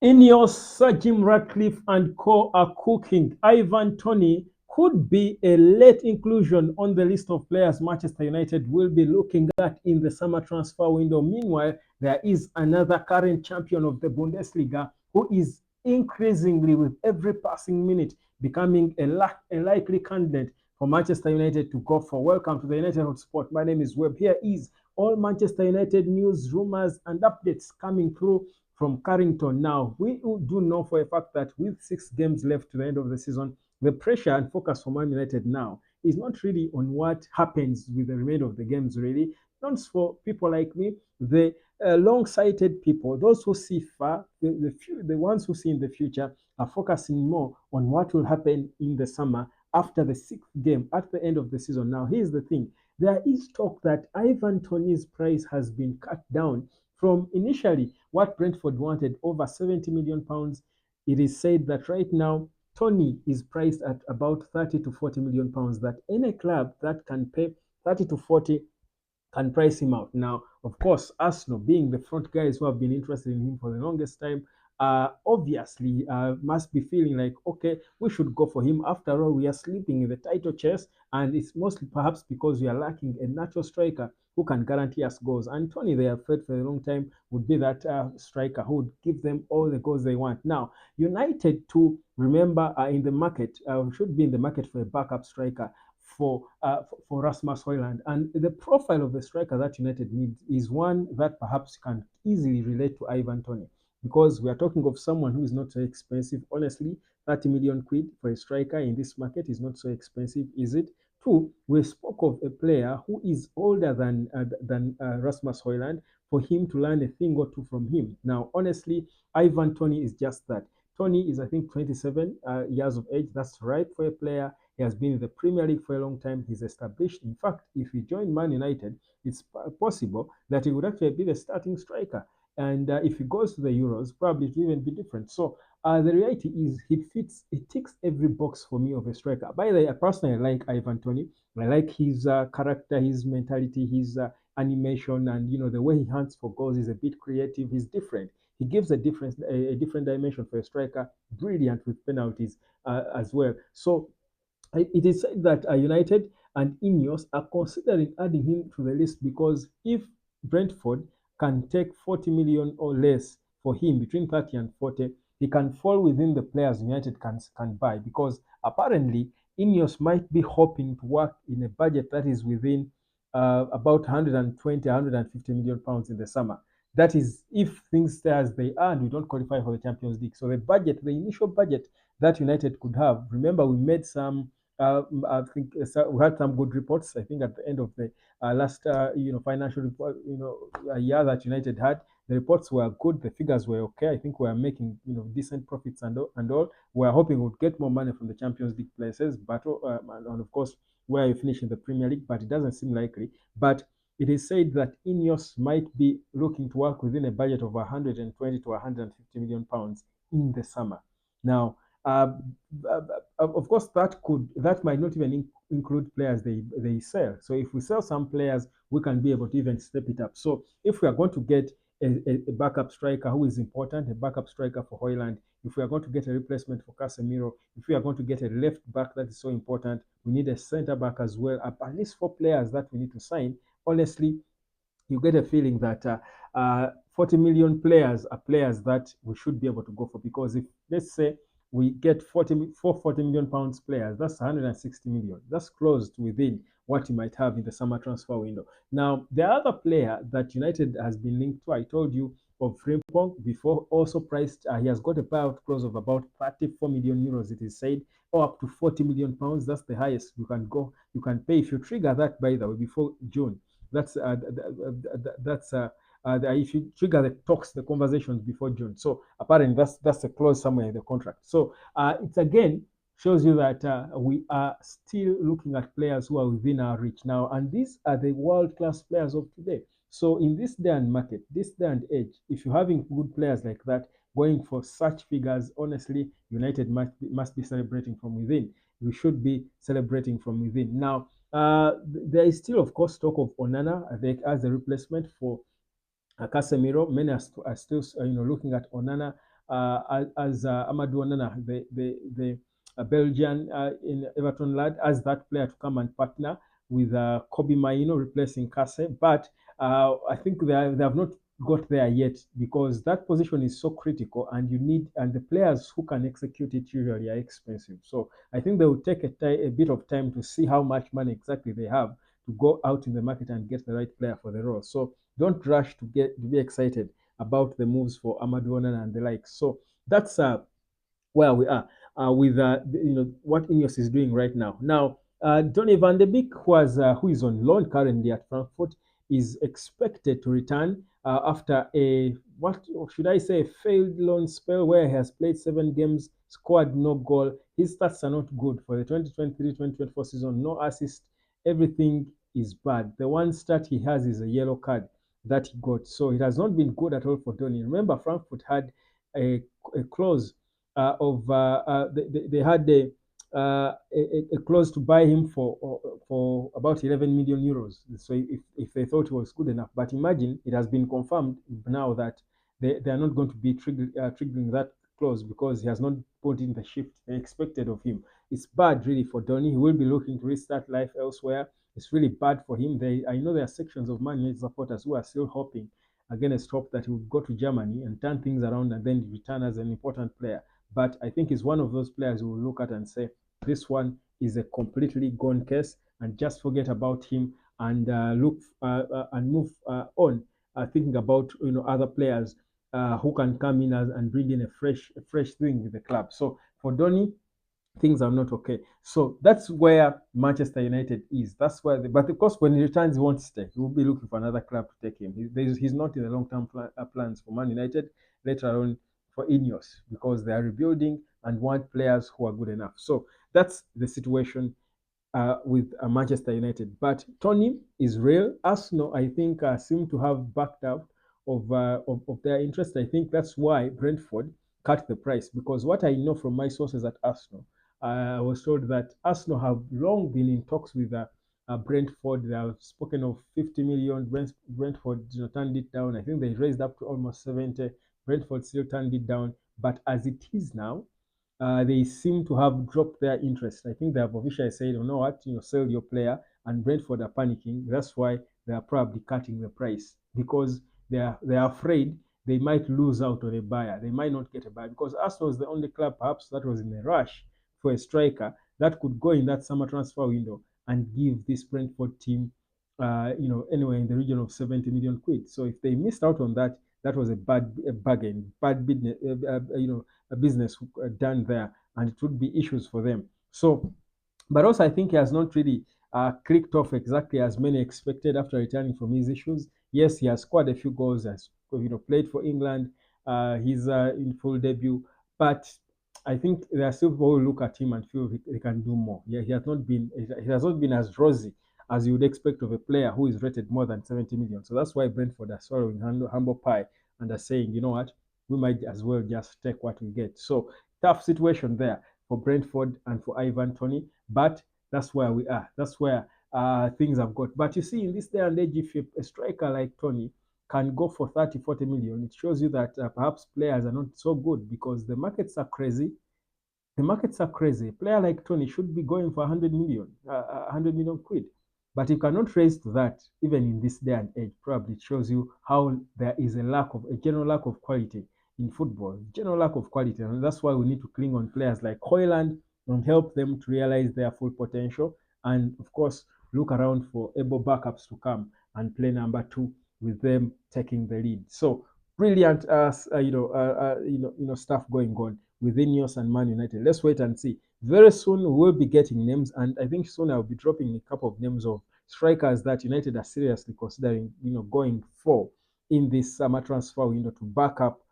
Ineos, Sir Jim Ratcliffe and co are cooking. Ivan Toney could be a late inclusion on the list of players Manchester United will be looking at in the summer transfer window. Meanwhile, there is another current champion of the Bundesliga who is increasingly, with every passing minute, becoming a likely candidate for Manchester United to go for. Welcome to the United Hotspot. My name is Webb. Here is all Manchester United news, rumors, and updates coming through from Carrington. Now, we do know for a fact that with 6 games left to the end of the season, the pressure and focus for Man United now is not really on what happens with the remainder of the games, really. Not for people like me, the long-sighted people, those who see far, the ones who see in the future, are focusing more on what will happen in the summer after the 6th game at the end of the season. Now, here's the thing. There is talk that Ivan Toney's price has been cut down from initially what Brentford wanted, over £70 million. It is said that right now Toney is priced at about 30 to 40 million pounds. That any club that can pay 30 to 40 can price him out. Now, of course, Arsenal, being the front guys who have been interested in him for the longest time, obviously must be feeling like, okay, we should go for him. After all, we are sleeping in the title chase, and it's mostly perhaps because we are lacking a natural striker who can guarantee us goals. And Tony, they have felt for a long time, would be that striker who would give them all the goals they want. Now, United, to remember, are in the market, should be in the market for a backup striker for Rasmus Højlund. And the profile of the striker that United needs is one that perhaps can easily relate to Ivan Toney, because we are talking of someone who is not so expensive. Honestly, 30 million quid for a striker in this market is not so expensive, is it? Two, we spoke of a player who is older than Rasmus Højlund, for him to learn a thing or two from him. Now, honestly, Ivan Toney is just that. Tony is, I think, 27 years of age. That's right for a player. He has been in the Premier League for a long time. He's established. In fact, if he joined Man United, it's possible that he would actually be the starting striker. And if he goes to the Euros, probably it will even be different. So the reality is he ticks every box for me of a striker. By the way, I personally like Ivan Toney. I like his character, his mentality, his animation, and the way he hunts for goals is a bit creative. He's different. He gives a different dimension for a striker. Brilliant with penalties as well. So it is said that United and Ineos are considering adding him to the list, because if Brentford can take 40 million or less for him, between 30 and 40, he can fall within the players United can buy, because apparently Ineos might be hoping to work in a budget that is within about 120, 150 million pounds in the summer. That is if things stay as they are and we don't qualify for the Champions League. So the initial budget that United could have, remember we made some I think we had some good reports. I think at the end of the last, financial report, year that United had, the reports were good. The figures were okay. I think we are making, decent profits and all. We are hoping we'll get more money from the Champions League places, but and of course where you finish in the Premier League, but it doesn't seem likely. But it is said that Ineos might be looking to work within a budget of 120 to 150 million pounds in the summer. Now, uh, of course, that might not even include players they sell. So if we sell some players, we can be able to even step it up. So if we are going to get a backup striker who is important, a backup striker for Hoyland, if we are going to get a replacement for Casemiro, if we are going to get a left back that is so important, we need a centre back as well. At least 4 players that we need to sign. Honestly, you get a feeling that 40 million players are players that we should be able to go for, because if, let's say, we get 40 million pounds players, that's 160 million. That's close to within what you might have in the summer transfer window. Now, the other player that United has been linked to, I told you of Frimpong before, also priced, he has got a buyout clause of about 34 million euros, it is said, or up to 40 million pounds. That's the highest you can go, you can pay if you trigger that, by the way, before June. That's if you trigger the talks, the conversations before June. So apparently that's a clause somewhere in the contract. So it's again shows you that we are still looking at players who are within our reach now, and these are the world-class players of today. So in this day and market, this day and age, if you're having good players like that going for such figures, honestly, United must be celebrating from within. We should be celebrating from within. Now, there is still, of course, talk of Onana as a replacement for Casemiro. Many are still, looking at Onana as Amadou Onana, the Belgian in Everton lad, as that player to come and partner with Kobe Maino replacing Kase. But I think they have not got there yet because that position is so critical, and the players who can execute it usually are expensive. So I think they will take a bit of time to see how much money exactly they have to go out in the market and get the right player for the role. So don't rush to be excited about the moves for Amadou Onana and the like. So that's where we are with what Ineos is doing right now. Now, Donny van de Beek, who is on loan currently at Frankfurt, is expected to return after a what should I say, a failed loan spell where he has played 7 games, scored no goal. His stats are not good for the 2023-2024 season. No assist. Everything is bad. The one stat he has is a yellow card that he got. So it has not been good at all for Donny. Remember, Frankfurt had a clause they had a clause to buy him for about 11 million euros. So if they thought it was good enough, but imagine it has been confirmed now that they are not going to be triggering that clause because he has not put in the shift they expected of him. It's bad really for Donny. He will be looking to restart life elsewhere. It's really bad for him. I know there are sections of Man United supporters who are still hoping against hope that he will go to Germany and turn things around and then return as an important player. But I think he's one of those players who will look at and say, this one is a completely gone case, and just forget about him and look and move on, thinking about other players who can come in and bring in a fresh thing with the club. So for Donny, things are not okay. So that's where Manchester United is. That's where, but of course, when he returns, he won't stay. He will be looking for another club to take him. He's not in the long-term plans for Man United. Later on, for Ineos because they are rebuilding and want players who are good enough. So that's the situation with Manchester United. But Toney is real. Arsenal, I think, seem to have backed out of their interest. I think that's why Brentford cut the price because what I know from my sources at Arsenal, I was told that Arsenal have long been in talks with Brentford. They have spoken of 50 million. Brentford turned it down. I think they raised up to almost 70. Brentford still turned it down. But as it is now, they seem to have dropped their interest. I think they have officially said, you know what, sell your player, and Brentford are panicking. That's why they are probably cutting the price because they are afraid they might lose out on a buyer. They might not get a buyer because Arsenal is the only club perhaps that was in a rush for a striker that could go in that summer transfer window and give this Brentford team, anywhere in the region of 70 million quid. So if they missed out on that, that was a bargain, bad business, a business done there, and it would be issues for them. So, but also I think he has not really clicked off exactly as many expected after returning from his issues. Yes, he has scored a few goals, has played for England. He's in full debut, but I think there are still people who look at him and feel he can do more. Yeah, he has not been as rosy as you would expect of a player who is rated more than 70 million. So that's why Brentford are swallowing humble pie and are saying, you know what, we might as well just take what we get. So tough situation there for Brentford and for Ivan Toney, but that's where we are. That's where things have got. But you see, in this day and age, if a striker like Toney can go for 30, 40 million, it shows you that perhaps players are not so good because the markets are crazy. The markets are crazy. A player like Toney should be going for 100 million, 100 million quid. But you cannot raise to that, even in this day and age. Probably it shows you how there is a general lack of quality in football, general lack of quality. And that's why we need to cling on players like Hoyland and help them to realize their full potential. And of course, look around for able backups to come and play number two with them taking the lead. So brilliant, stuff going on within Ineos and Man United. Let's wait and see. Very soon we will be getting names, and I think soon I'll be dropping a couple of names of strikers that United are seriously considering, going for in this summer transfer window to back up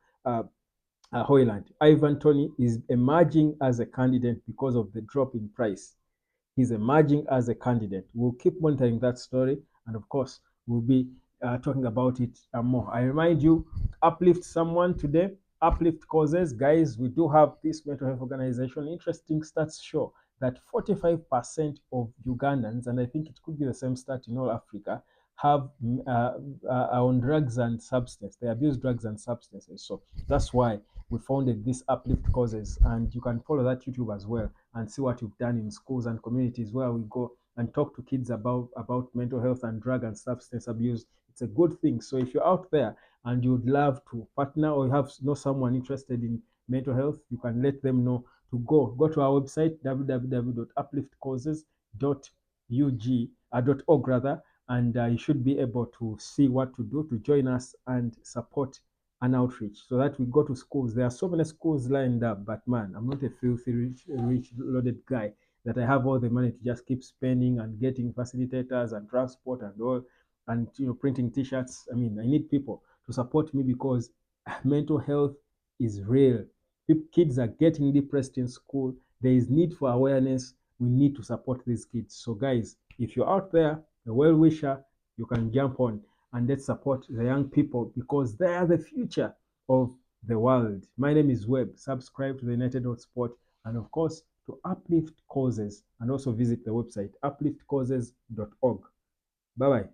Hoyland. Ivan Toney is emerging as a candidate because of the drop in price. He's emerging as a candidate. We'll keep monitoring that story, and of course, we'll be talking about it more. I remind you, uplift someone today, uplift causes. Guys, we do have this mental health organization. Interesting stats show that 45% of Ugandans, and I think it could be the same stat in all Africa, have are on drugs and substances. They abuse drugs and substances. So that's why we founded this Uplift Causes, and you can follow that YouTube as well and see what we've done in schools and communities where we go and talk to kids about mental health and drug and substance abuse. It's a good thing. So if you're out there and you'd love to partner or you know someone interested in mental health, you can let them know to go to our website www.upliftcauses.org rather, and you should be able to see what to do to join us and support an outreach so that we go to schools. There are so many schools lined up, but man, I'm not a filthy rich loaded guy that I have all the money to just keep spending and getting facilitators and transport and all, and printing t-shirts. I mean, I need people to support me because mental health is real. Kids are getting depressed in school. There is need for awareness. We need to support these kids. So guys, if you're out there, a well-wisher, you can jump on and let's support the young people because they are the future of the world. My name is Webb. Subscribe to the United Sport and of course to Uplift Causes, and also visit the website upliftcauses.org. Bye bye.